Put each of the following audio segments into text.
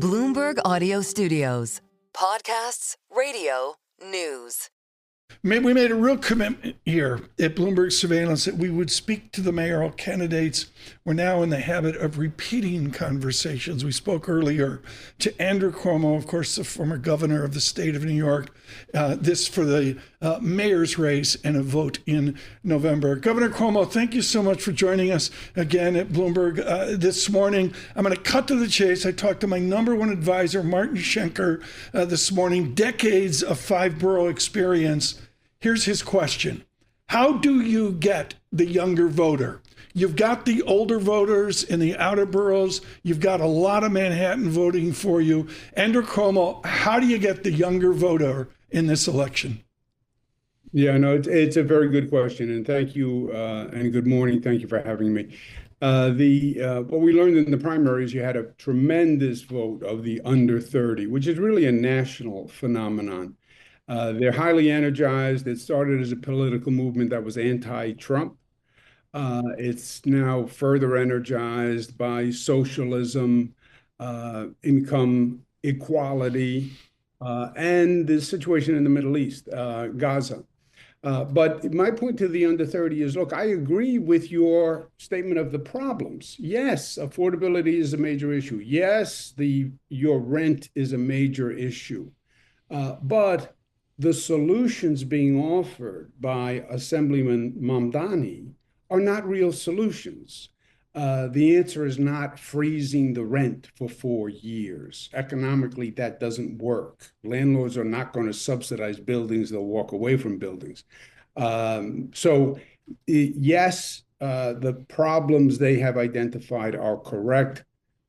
Bloomberg Audio Studios. Podcasts, radio, news. We made a real commitment here at Bloomberg Surveillance that we would speak to the mayoral candidates. We're now in the habit of repeating conversations. We spoke earlier to Andrew Cuomo, of course, the former governor of the state of New York, this for the mayor's race and a vote in November. Governor Cuomo, thank you so much for joining us again at Bloomberg this morning. I'm going to cut to the chase. I talked to my number one advisor, Martin Schenker, this morning, decades of five-borough experience. Here's his question. How do you get the younger voter? You've got the older voters in the outer boroughs. You've got a lot of Manhattan voting for you. Andrew Cuomo, how do you get the younger voter in this election? Yeah, no, it's a very good question. And thank you, and good morning. Thank you for having me. What we learned in the primaries, you had a tremendous vote of the under 30, which is really a national phenomenon. They're highly energized. It started as a political movement that was anti-Trump. It's now further energized by socialism, income equality, and the situation in the Middle East, Gaza. But my point to the under 30 is, look, I agree with your statement of the problems. Yes, affordability is a major issue. Yes, your rent is a major issue. But the solutions being offered by Assemblyman Mamdani are not real solutions. The answer is not freezing the rent for 4 years. Economically, that doesn't work. Landlords are not going to subsidize buildings. They'll walk away from buildings. Yes, the problems they have identified are correct.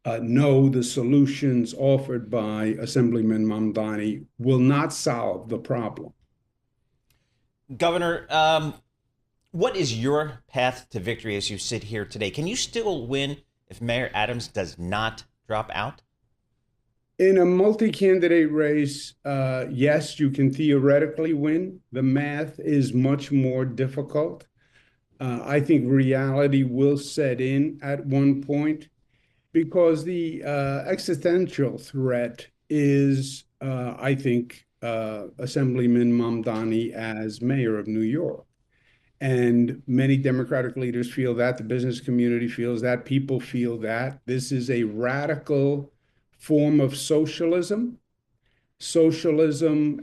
No, the solutions offered by Assemblyman Mamdani will not solve the problem. Governor, what is your path to victory as you sit here today? Can you still win if Mayor Adams does not drop out? In a multi-candidate race, yes, you can theoretically win. The math is much more difficult. I think reality will set in at one point, because the existential threat is, I think, Assemblyman Mamdani as mayor of New York. And many Democratic leaders feel that, the business community feels that, people feel that. This is a radical form of socialism,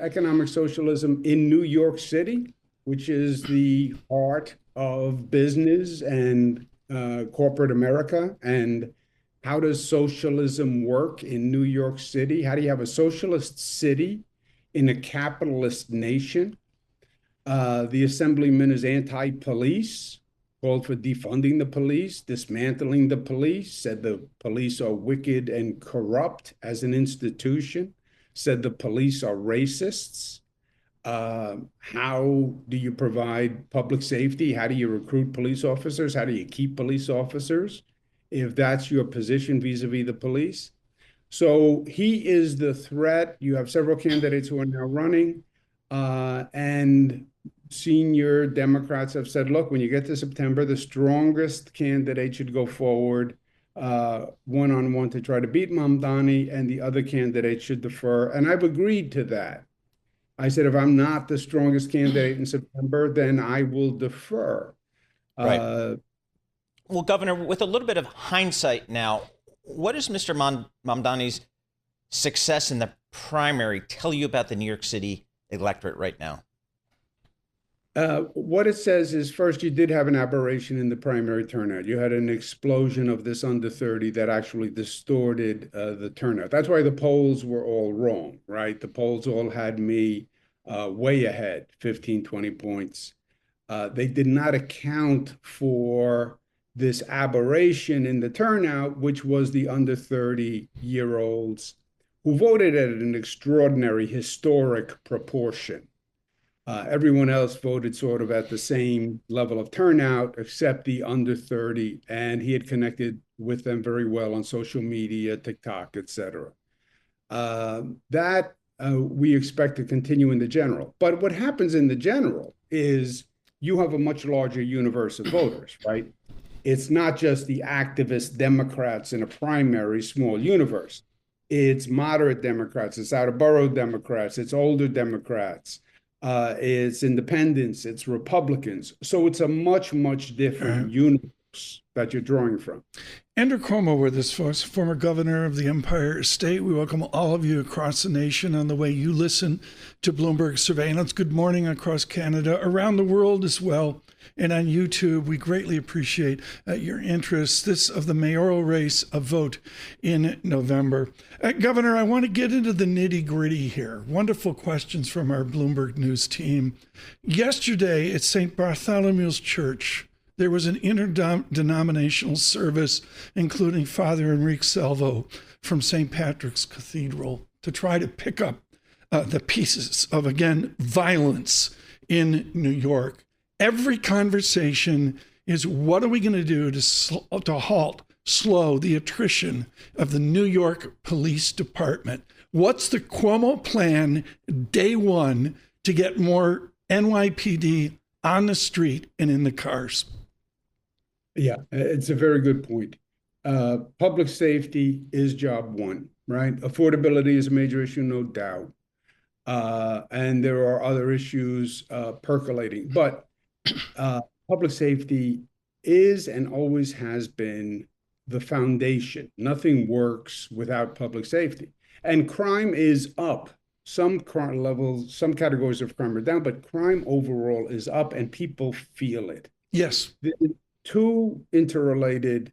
economic socialism in New York City, which is the heart of business and corporate America. And how does socialism work in New York City? How do you have a socialist city in a capitalist nation? The assemblyman is anti-police, called for defunding the police, dismantling the police, said the police are wicked and corrupt as an institution, said the police are racists. How do you provide public safety? How do you recruit police officers? How do you keep police officers, if that's your position vis-a-vis the police? So he is the threat. You have several candidates who are now running, and senior Democrats have said, look, when you get to September, the strongest candidate should go forward one-on-one to try to beat Mamdani, and the other candidate should defer. And I've agreed to that. I said, if I'm not the strongest candidate in September, then I will defer. Right. Well, Governor, with a little bit of hindsight now, what does Mr. Mamdani's success in the primary tell you about the New York City electorate right now? What it says is, first, you did have an aberration in the primary turnout. You had an explosion of this under 30 that actually distorted the turnout. That's why the polls were all wrong, right? The polls all had me way ahead, 15, 20 points. They did not account for this aberration in the turnout, which was the under 30-year-olds who voted at an extraordinary historic proportion. Everyone else voted sort of at the same level of turnout, except the under 30, and he had connected with them very well on social media, TikTok, et cetera. That we expect to continue in the general. But what happens in the general is you have a much larger universe of voters, right? It's not just the activist Democrats in a primary small universe. It's moderate Democrats, it's out of borough Democrats, it's older Democrats, it's independents, it's Republicans. So it's a much, much different universe that you're drawing from. Andrew Cuomo with us, folks, former governor of the Empire State. We welcome all of you across the nation on the way you listen to Bloomberg Surveillance. Good morning across Canada, around the world as well, and on YouTube. We greatly appreciate your interest. This of the mayoral race, a vote in November. Governor, I want to get into the nitty-gritty here. Wonderful questions from our Bloomberg News team. Yesterday at St. Bartholomew's Church, there was an interdenominational service, including Father Enrique Salvo from St. Patrick's Cathedral, to try to pick up the pieces of, again, violence in New York. Every conversation is, what are we going to do to slow the attrition of the New York Police Department? What's the Cuomo plan, day one, to get more NYPD on the street and in the cars? Yeah, it's a very good point. Public safety is job one, right? Affordability is a major issue, no doubt. And there are other issues percolating. But public safety is and always has been the foundation. Nothing works without public safety. And crime is up. Some crime levels, some categories of crime are down, but crime overall is up and people feel it. Yes. Two interrelated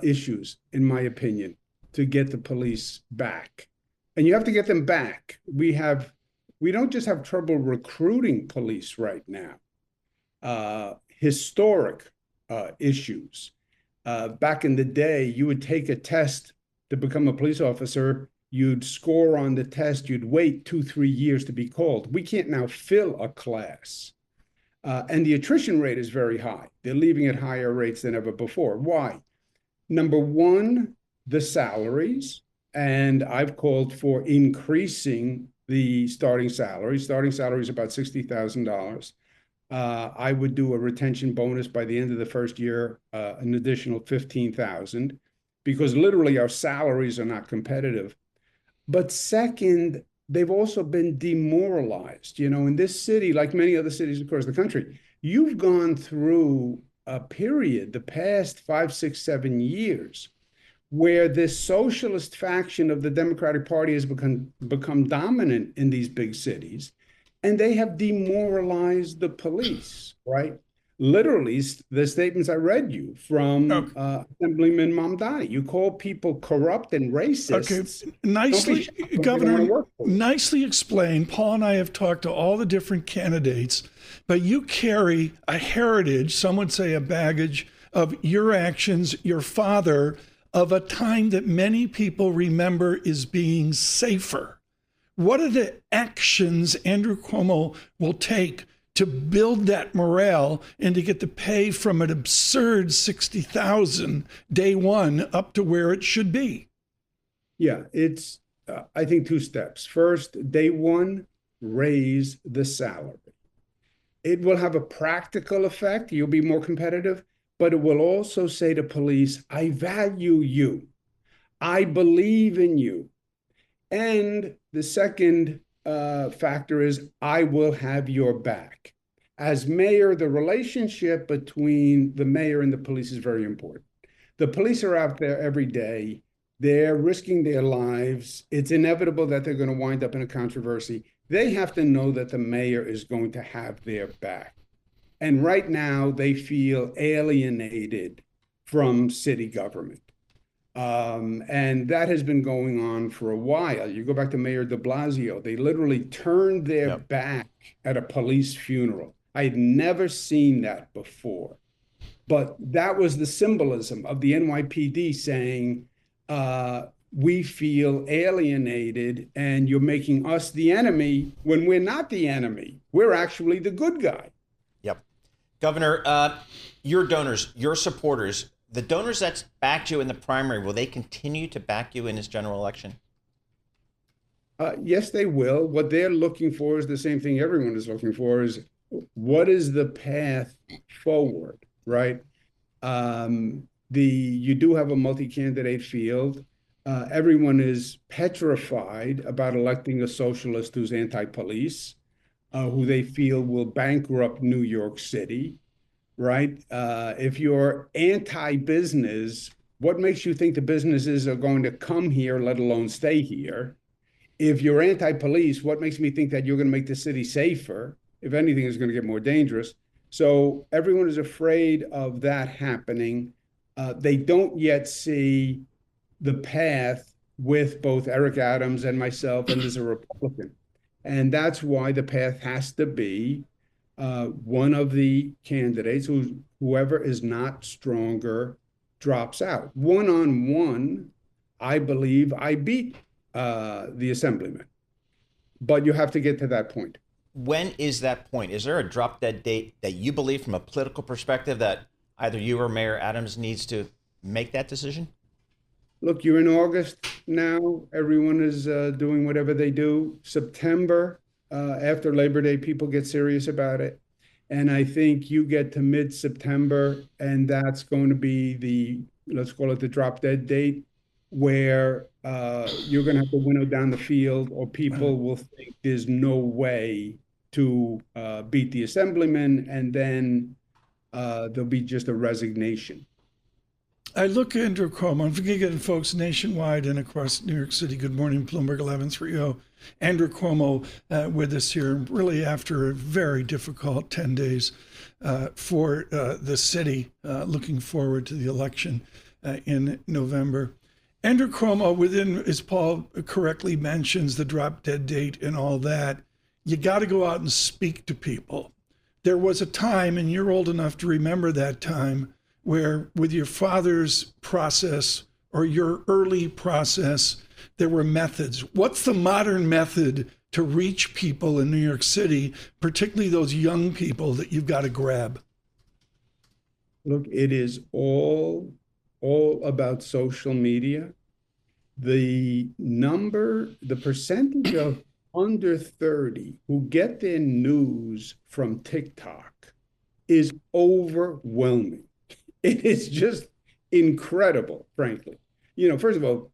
issues, in my opinion, to get the police back. And you have to get them back. We don't just have trouble recruiting police right now. Historic issues. Back in the day, you would take a test to become a police officer. You'd score on the test. You'd wait 2-3 years to be called. We can't now fill a class. And the attrition rate is very high. They're leaving at higher rates than ever before. Why? Number one, the salaries. And I've called for increasing the starting salary. Starting salary is about $60,000. I would do a retention bonus by the end of the first year, an additional $15,000, because literally our salaries are not competitive. But second, they've also been demoralized. You know, in this city, like many other cities across the country, you've gone through a period, the past 5, 6, 7 years, where this socialist faction of the Democratic Party has become dominant in these big cities, and they have demoralized the police, right? Literally, the statements I read you from Assemblyman Mamdani. You call people corrupt and racist. Okay, nicely, Governor, nicely explained. Paul and I have talked to all the different candidates, but you carry a heritage, some would say a baggage, of your actions, your father, of a time that many people remember as being safer. What are the actions Andrew Cuomo will take to build that morale and to get the pay from an absurd $60,000 day one up to where it should be? Yeah, it's, I think, 2 steps. First, day one, raise the salary. It will have a practical effect. You'll be more competitive, but it will also say to police, I value you. I believe in you. And the second factor is, I will have your back. As mayor, the relationship between the mayor and the police is very important. The police are out there every day. They're risking their lives. It's inevitable that they're going to wind up in a controversy. They have to know that the mayor is going to have their back. And right now, they feel alienated from city government. And that has been going on for a while. You go back to Mayor de Blasio, they literally turned their back at a police funeral. I had never seen that before. But that was the symbolism of the NYPD saying, we feel alienated and you're making us the enemy when we're not the enemy. We're actually the good guy. Yep. Governor, your donors, your supporters, the donors that backed you in the primary, will they continue to back you in this general election? Yes, they will. What they're looking for is the same thing everyone is looking for, is what is the path forward, right? You do have a multi-candidate field. Everyone is petrified about electing a socialist who's anti-police, who they feel will bankrupt New York City, right? If you're anti-business, what makes you think the businesses are going to come here, let alone stay here? If you're anti-police, what makes me think that you're going to make the city safer? If anything, it's going to get more dangerous. So everyone is afraid of that happening. They don't yet see the path with both Eric Adams and myself and as a Republican. And that's why the path has to be one of the candidates, whoever is not stronger drops out. One-on-one, I believe I beat the assemblyman. But you have to get to that point. When is that point? Is there a drop dead date that you believe from a political perspective that either you or Mayor Adams needs to make that decision? Look, you're in August now. Everyone is doing whatever they do. September, after Labor Day, people get serious about it. And I think you get to mid-September, and that's going to be the, let's call it the drop dead date, where you're going to have to winnow down the field, or people will think there's no way to beat the assemblyman, and then there'll be just a resignation. I look at Andrew Cuomo, and forget folks nationwide and across New York City. Good morning, Bloomberg 1130. Andrew Cuomo with us here, really after a very difficult 10 days for the city, looking forward to the election in November. Andrew Cuomo, within, as Paul correctly mentions, the drop dead date and all that, you got to go out and speak to people. There was a time, and you're old enough to remember that time, where with your father's process or your early process, there were methods. What's the modern method to reach people in New York City, particularly those young people that you've got to grab? Look, it is all about social media. The percentage of under 30 who get their news from TikTok is overwhelming. It is just incredible, frankly. First of all,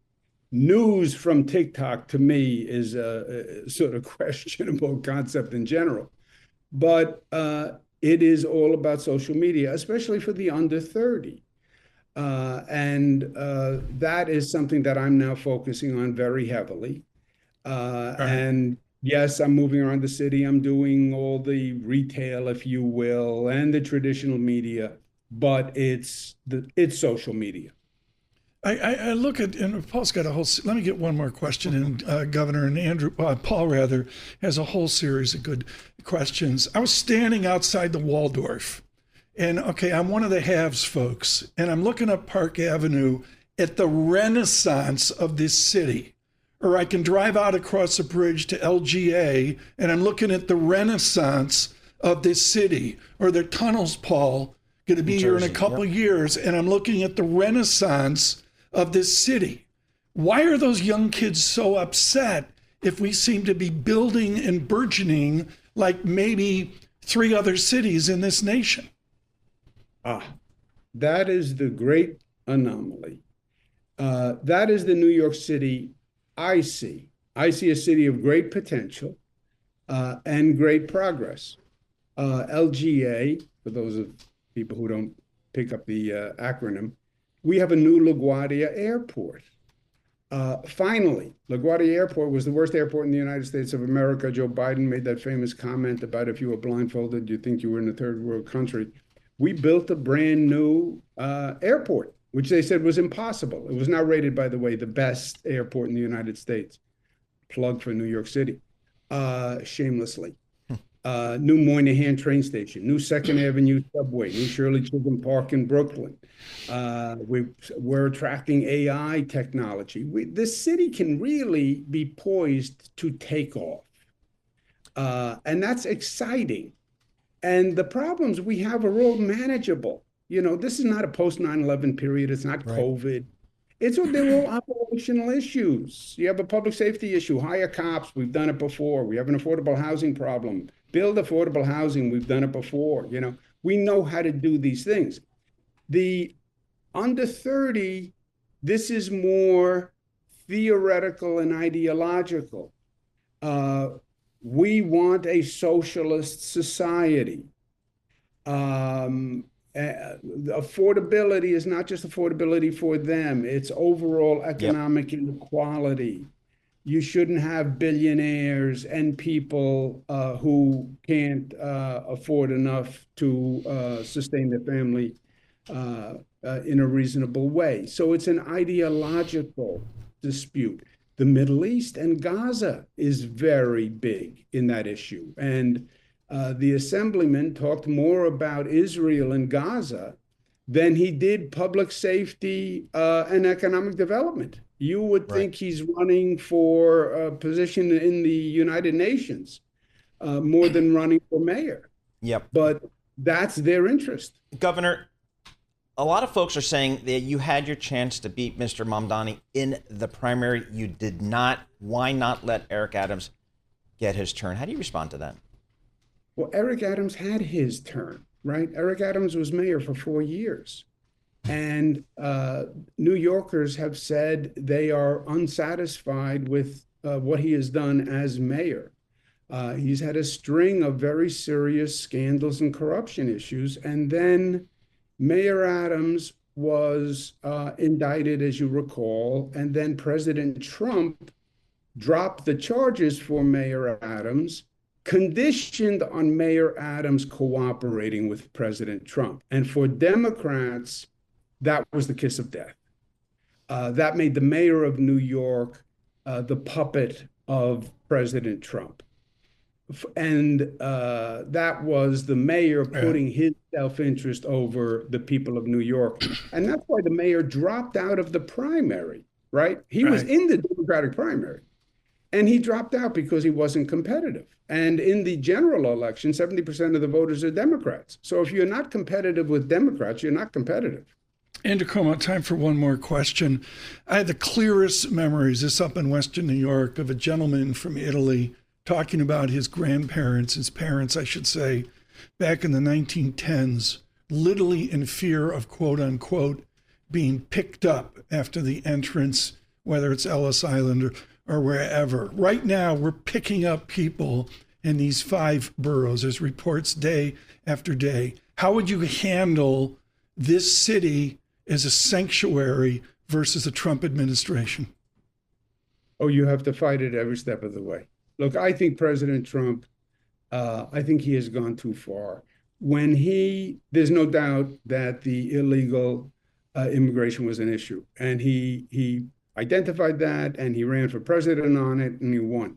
news from TikTok to me is a sort of questionable concept in general. But it is all about social media, especially for the under 30. And that is something that I'm now focusing on very heavily. And yes, I'm moving around the city. I'm doing all the retail, if you will, and the traditional media. But it's social media. I look at, and Paul's got a whole, let me get one more question in, Governor, and Paul rather, has a whole series of good questions. I was standing outside the Waldorf, and okay, I'm one of the haves folks, and I'm looking up Park Avenue at the renaissance of this city. Or I can drive out across the bridge to LGA, and I'm looking at the renaissance of this city, or the tunnels, Paul, going to be here in a couple years, and I'm looking at the renaissance of this city. Why are those young kids so upset if we seem to be building and burgeoning like maybe 3 other cities in this nation? That is the great anomaly. That is the New York City I see. I see a city of great potential and great progress. LGA, for those of people who don't pick up the acronym, we have a new LaGuardia Airport. Finally, LaGuardia Airport was the worst airport in the United States of America. Joe Biden made that famous comment about if you were blindfolded, you'd think you were in a third world country. We built a brand new airport, which they said was impossible. It was now rated, by the way, the best airport in the United States. Plug for New York City, shamelessly. New Moynihan train station, new 2nd Avenue subway, new Shirley Chisholm Park in Brooklyn. We're attracting AI technology. This city can really be poised to take off. And that's exciting. And the problems we have are all manageable. This is not a post 9/11 period. It's not COVID. They're all operational issues. You have a public safety issue, hire cops. We've done it before. We have an affordable housing problem. Build affordable housing. We've done it before. We know how to do these things. The under 30, this is more theoretical and ideological. We want a socialist society. Affordability is not just affordability for them, it's overall economic inequality. You shouldn't have billionaires and people who can't afford enough to sustain their family in a reasonable way. So it's an ideological dispute. The Middle East and Gaza is very big in that issue. And the assemblyman talked more about Israel and Gaza than he did public safety and economic development. You would think he's running for a position in the United Nations more than running for mayor. Yep. But that's their interest. Governor, a lot of folks are saying that you had your chance to beat Mr. Mamdani in the primary. You did not. Why not let Eric Adams get his turn? How do you respond to that? Well, Eric Adams had his turn, right? Eric Adams was mayor for 4 years. And New Yorkers have said they are unsatisfied with what he has done as mayor. He's had a string of very serious scandals and corruption issues. And then Mayor Adams was indicted, as you recall, and then President Trump dropped the charges for Mayor Adams, conditioned on Mayor Adams cooperating with President Trump. And for Democrats, that was the kiss of death. That made the mayor of New York the puppet of President Trump. And that was the mayor putting his self-interest over the people of New York. And that's why the mayor dropped out of the primary, right? He was in the Democratic primary. And he dropped out because he wasn't competitive. And in the general election, 70% of the voters are Democrats. So if you're not competitive with Democrats, you're not competitive. Andrew Cuomo, time for one more question. I had the clearest memories, this up in Western New York, of a gentleman from Italy talking about his grandparents, his parents, I should say, back in the 1910s, literally in fear of, quote unquote, being picked up after the entrance, whether it's Ellis Island or wherever. Right now, we're picking up people in these 5 boroughs. There's reports day after day. How would you handle this city as a sanctuary versus a Trump administration? Oh, you have to fight it every step of the way. Look, I think President Trump, I think he has gone too far. There's no doubt that the illegal immigration was an issue. And he identified that and he ran for president on it and he won.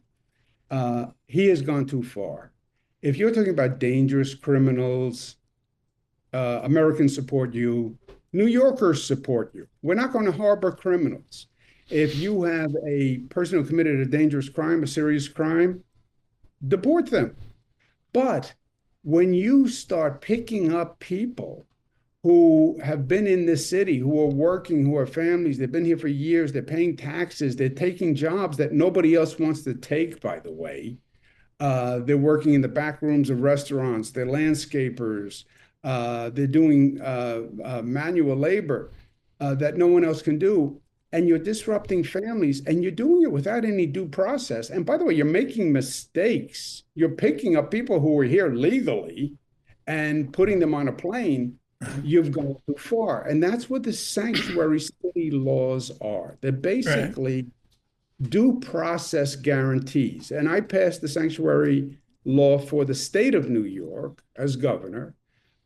He has gone too far. If you're talking about dangerous criminals, Americans support you, New Yorkers support you. We're not going to harbor criminals. If you have a person who committed a dangerous crime, a serious crime, deport them. But when you start picking up people who have been in this city, who are working, who are families, they've been here for years, they're paying taxes, they're taking jobs that nobody else wants to take, by the way. They're working in the back rooms of restaurants, they're landscapers, they're doing manual labor that no one else can do. And you're disrupting families and you're doing it without any due process. And by the way, you're making mistakes. You're picking up people who were here legally and putting them on a plane. You've gone too far. And that's what the sanctuary city laws are. They're basically due process guarantees. And I passed the sanctuary law for the state of New York as governor.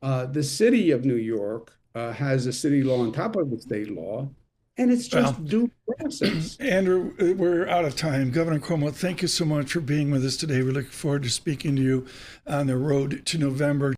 The city of New York has a city law on top of the state law. And it's just due process. Andrew, we're out of time. Governor Cuomo, thank you so much for being with us today. We look forward to speaking to you on the road to November.